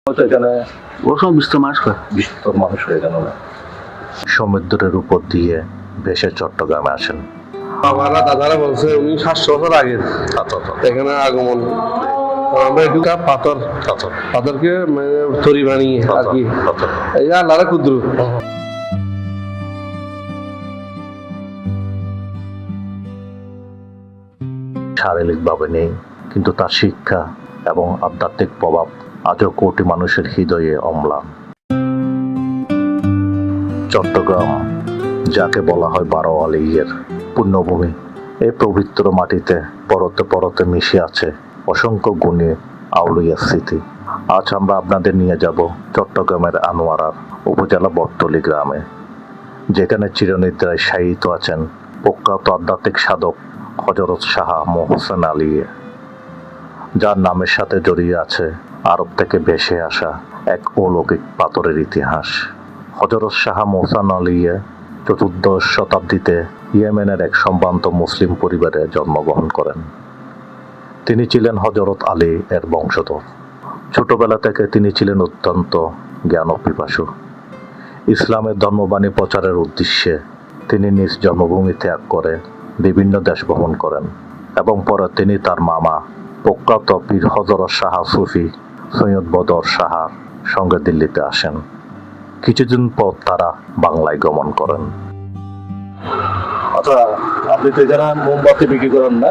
হয়তো এখানে ওসব বিস্তর মানুষ করে। বিস্তর মানুষ হয়ে গেল না। সমুদ্রের উপর দিয়ে ভেসে চট্টগ্রামে আসেন। বাবারা দাদারা বলছে উনি 700 বছর আগে এখানে আগমন। আমরা এটুকা পাথরকে মানে তরি বানিয়ে আর কি এই আল্লাহর কুদরত। শারীরিকভাবে নেই, কিন্তু তার শিক্ষা এবং আধ্যাত্মিক প্রভাব আজও কোটি মানুষের হৃদয়ে অম্লান। চট্টগ্রাম, যাকে বলা হয় 12 আলিয়ের পুণ্যভূমি, এই পবিত্র মাটিতে পরতে পরতে মিশে আছে অসংখ্য গুণী আউলিয়ার স্মৃতি। আজ আমরা আপনাদের নিয়ে যাব চট্টগ্রামের আনোয়ারার উপজেলা বটতলী গ্রামে, যেখানে চিরনিদ্রায় শায়িত আছেন প্রখ্যাত আধ্যাত্মিক সাধক হযরত শাহ মোহসেন আলী, যার নামের সাথে জড়িয়ে আছে আরব থেকে ভেসে আসা এক অলৌকিক পাথরের ইতিহাস। হযরত শাহ মোহসেন আলী চতুর্দশ শতাব্দীতে ইয়েমেনের এক সম্ভ্রান্ত মুসলিম পরিবারে জন্মগ্রহণ করেন। তিনি ছিলেন হযরত আলী এর বংশধর। ছোটবেলা থেকে তিনি ছিলেন অত্যন্ত জ্ঞানপিপাসু। ইসলামের ধর্মবাণী প্রচারের উদ্দেশ্যে তিনি নিজ জন্মভূমি ত্যাগ করে বিভিন্ন দেশ ভ্রমণ করেন এবং পরে তিনি তার মামা প্রখ্যাত পীর হযরত শাহ সুফি সৈয়দ বদর শাহর সঙ্গে দিল্লিতে আসেন। কিছুদিন পর তারা বাংলায় গমন করেন। আচ্ছা, আপনি তো এখানে মোমবাতি বিক্রি করেন না?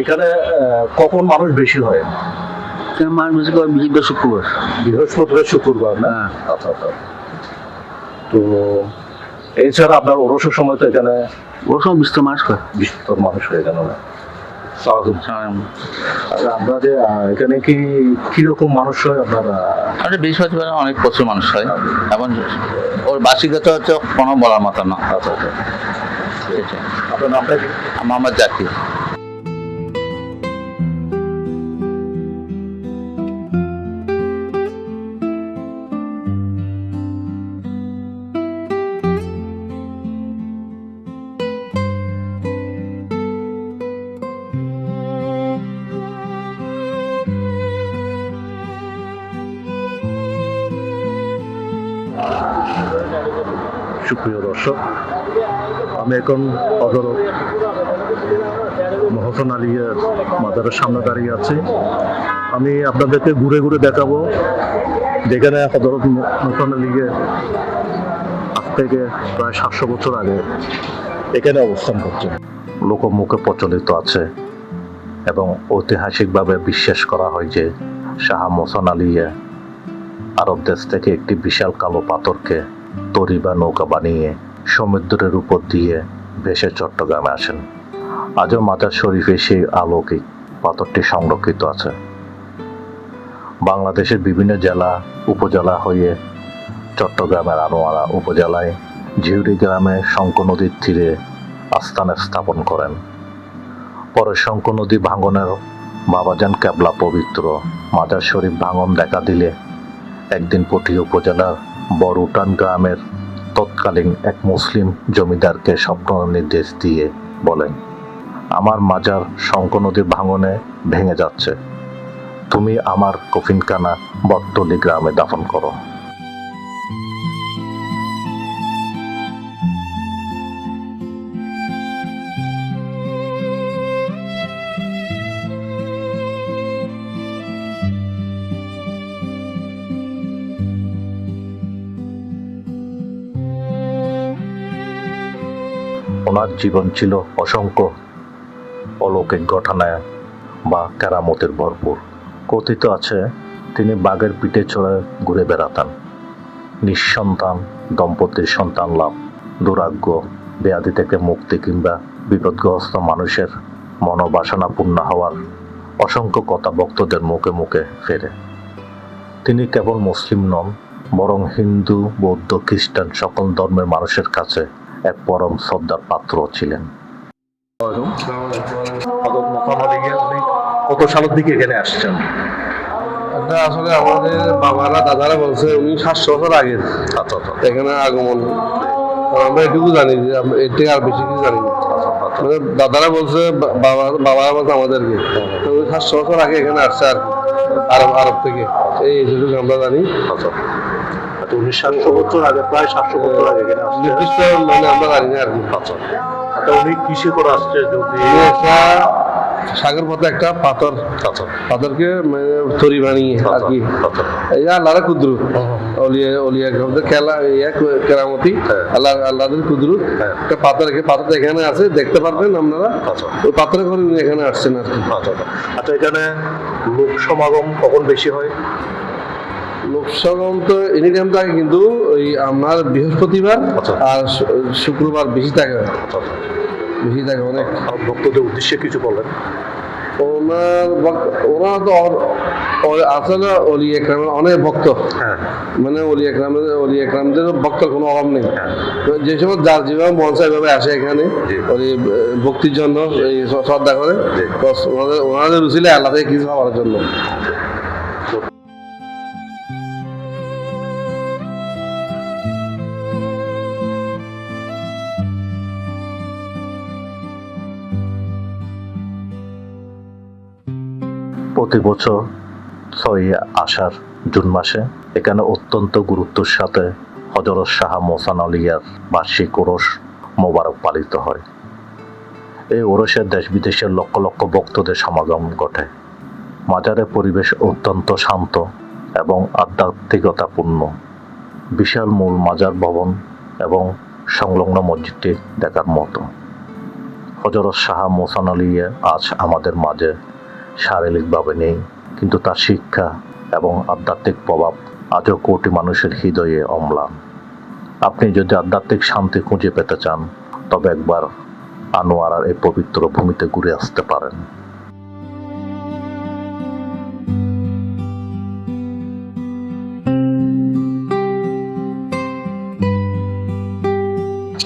এখানে কখন মানুষ বেশি হয়? মানুষ বেশি করে শুক্রবার। বৃহস্পতিবার শুক্রবার না? আচ্ছা আচ্ছা। তো এছাড়া আপনার ওরসের সময় তো এখানে ওসব বিস্তর মানুষ করে। বিস্তর মানুষ হয়ে গেল না। আচ্ছা, আমরা যে এখানে কিরকম মানুষ হয় আপনারা? আমাদের বৃহস্পতিবার অনেক প্রচুর মানুষ হয় এবং ওর বার্ষিকতা হচ্ছে কোনো বলার মতো না। আচ্ছা আচ্ছা। আপনার নামটা কি? মোহাম্মদ জাকির। সুপ্রিয় দর্শক, আমি এখন হযরত মোহসেন আলীর মাজারের সামনে দাঁড়িয়ে আছি। আমি আপনাদেরকে ঘুরে ঘুরে দেখাবো যেখানে হযরত মোহসেন আলীর আজ থেকে প্রায় 700 বছর আগে এখানে অবস্থান করছেন। লোকমুখে প্রচলিত আছে এবং ঐতিহাসিকভাবে বিশ্বাস করা হয় যে শাহ মোহসেন আলী আরব দেশ থেকে একটি বিশাল কালো পাথরকে তরি বা নৌকা বানিয়ে সমুদ্রের উপর দিয়ে ভেসে চট্টগ্রামে আসেন। আজও মাজার শরীফে সেই অলৌকিক পাথরটি সংরক্ষিত আছে। বাংলাদেশের বিভিন্ন জেলা উপজেলা হয়ে চট্টগ্রামের আনোয়ারা উপজেলায় ঝিউরি গ্রামে শঙ্খ নদীর তীরে আস্তানা স্থাপন করেন। পরে শঙ্খ নদী ভাঙনের বাবাজান কেবলা পবিত্র মাজার শরীফ ভাঙন দেখা দিলে একদিন পটি উপজেলার বড়উটান গ্রামের তৎকালীন এক মুসলিম জমিদারকে স্বপ্ন নির্দেশ দিয়ে বলেন, আমার মাজার শঙ্খ নদীর ভাঙনে ভেঙে যাচ্ছে, তুমি আমার কফিনখানা বটতলী গ্রামে দাফন করো। ওনার জীবন ছিল অসংখ্য অলৌকিক ঘটনায় বা কেরামতের ভরপুর। কথিত আছে তিনি বাঘের পিঠে চড়ে ঘুরে বেড়াতেন। নিঃসন্তান দম্পতির সন্তান লাভ, দুরাগ্য, ব্যাধি থেকে মুক্তি কিংবা বিপদগ্রস্ত মানুষের মনোবাসনা পূর্ণ হওয়ার অসংখ্য কথা ভক্তদের মুখে মুখে ফেরে। তিনি কেবল মুসলিম নন, বরং হিন্দু, বৌদ্ধ, খ্রিস্টান সকল ধর্মের মানুষের কাছে এক পরম শ্রদ্ধার পাত্র ছিলেন। কত সালের দিকে এখানে আসছেন? এটা আসলে আমাদের বাবারা দাদারা বলছে উনি 700 বছর আগে এখানে আগমন। আমরা এটুকু জানি যে এর থেকে আর বেশি কিছু জানি না। মানে দাদারা বলছে, বাবারা বলছে আমাদেরকে 700 বছর আগে এখানে আসছে আর কি। আরব থেকে, এই যেটুকু আমরা জানি। আচ্ছা আচ্ছা, উনি 700 বছর আগে, প্রায় 700 বছর আগে এখানে আসছে। নির্দিষ্ট মানে আমরা জানি না আর কি। আচ্ছা আচ্ছা, উনি কিসে করে আসছে যদি? এই একটা সাগর পথে একটা পাথর, আচ্ছা পাথরকে মানে তরি বানিয়ে আর কি। আচ্ছা এই আল্লাহর কুদরত, অলিয়া গ্রামদের খেলা কেরামতি, আল্লাহদের কুদরত। একটা পাথর, পাথরটা এখানে আছে, দেখতে পারবেন আপনারা। আচ্ছা ওই পাথরে করে উনি এখানে আসছেন আর কি। আচ্ছা আচ্ছা, এখানে লোক সমাগম কখন বেশি হয়? লোকসগম তো এনি টাইম থাকে, কিন্তু ওই আপনার বৃহস্পতিবার আচ্ছা। আর শুক্রবার বেশি থাকে, আচ্ছা আচ্ছা, বেশি থাকে অনেক। আর ভক্তদের উদ্দেশ্যে কিছু বলেন। ওনারা তো আসলে অলি একরামের অনেক ভক্ত, হ্যাঁ মানে অলি একরামদের ভক্তের কোনো অভাব নেই। তো যে সময় যার যেভাবে মন চায় এভাবে আসে এখানে জি। ওই ভক্তির জন্য, এই শ্রদ্ধা করে। জি। তো ওনাদের রুচিলে আল্লাহ থেকে কিছু পাওয়ার জন্য। প্রতি বছর 6 আষাঢ় জুন মাসে এখানে অত্যন্ত গুরুত্বের সাথে হযরত শাহ মোহসেন আলিয়ার বার্ষিক ওরস মোবারক পালিত হয়। এই ওরসে দেশ বিদেশের লক্ষ লক্ষ ভক্তদের সমাগম ঘটে। মাজারের পরিবেশ অত্যন্ত শান্ত এবং আধ্যাত্মিকতাপূর্ণ। বিশাল মূল মাজার ভবন এবং সংলগ্ন মসজিদটি দেখার মতো। হযরত শাহ মোহসেন আলিয়া আজ আমাদের মাঝে শারীরিকভাবে নেই, কিন্তু তার শিক্ষা এবং আধ্যাত্মিক প্রভাব আজও কোটি মানুষের হৃদয়ে অম্লান। আপনি যদি আধ্যাত্মিক শান্তি খুঁজে পেতে চান, তবে একবার আনোয়ারার এই পবিত্র ভূমিতে ঘুরে আসতে পারেন।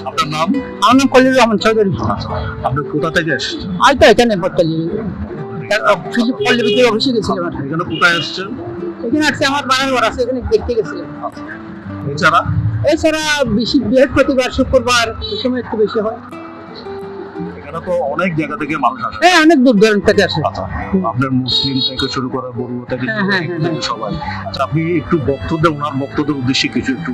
আপনার নাম? আমার নাম খলিল রহমান চৌধুরী। আপনি কোথা থেকে এসেছেন? আজ তো এখানে বর্তালি ফিলিপ পল্লবীতে অফিসে গেছিলাম। এখানে কোথায় এসেছেন? এখানে আসছে আমার বানার ঘর আছে, এখানে দেখতে গেছিলাম। এছাড়া এছাড়া বেশি বৃহস্পতিবার শুক্রবার এই সময় একটু বেশি হয়। এখানে তো অনেক জায়গা থেকে মানুষ আসে। হ্যাঁ, অনেক দূর দূরান্ত থেকে আসে। আচ্ছা, আপনার মুসলিম থেকে শুরু করে বড়ুয়া থেকে হ্যাঁ, হ্যাঁ, হ্যাঁ। সবাই। আচ্ছা, আপনি একটু ওনার বক্তদের উদ্দেশ্যে কিছু একটু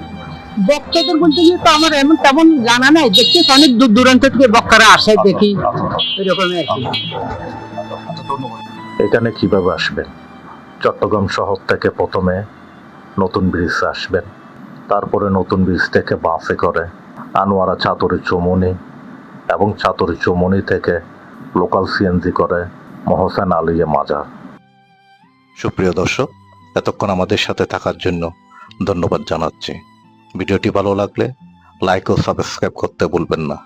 বক্তাদের বলতে গিয়ে তো আমার এমন তেমন জানা নাই, দেখছি অনেক দূর দূরান্ত থেকে বক্তারা আসে, দেখি এরকম আর কি। আচ্ছা, ধন্যবাদ। এখানে কিভাবে আসবেন? চট্টগ্রাম শহর থেকে প্রথমে নতুন ব্রিজ আসবেন, তারপরে নতুন ব্রিজ থেকে বাসে করে আনোয়ারা চাতুরী চৌমুহনী এবং চাতুরী চৌমুহনী থেকে লোকাল সিএনজি করে মোহসেন আলিয়া মাজার। সুপ্রিয় দর্শক, এতক্ষণ আমাদের সাথে থাকার জন্য ধন্যবাদ জানাচ্ছি। ভিডিওটি ভালো লাগলে লাইক ও সাবস্ক্রাইব করতে ভুলবেন না।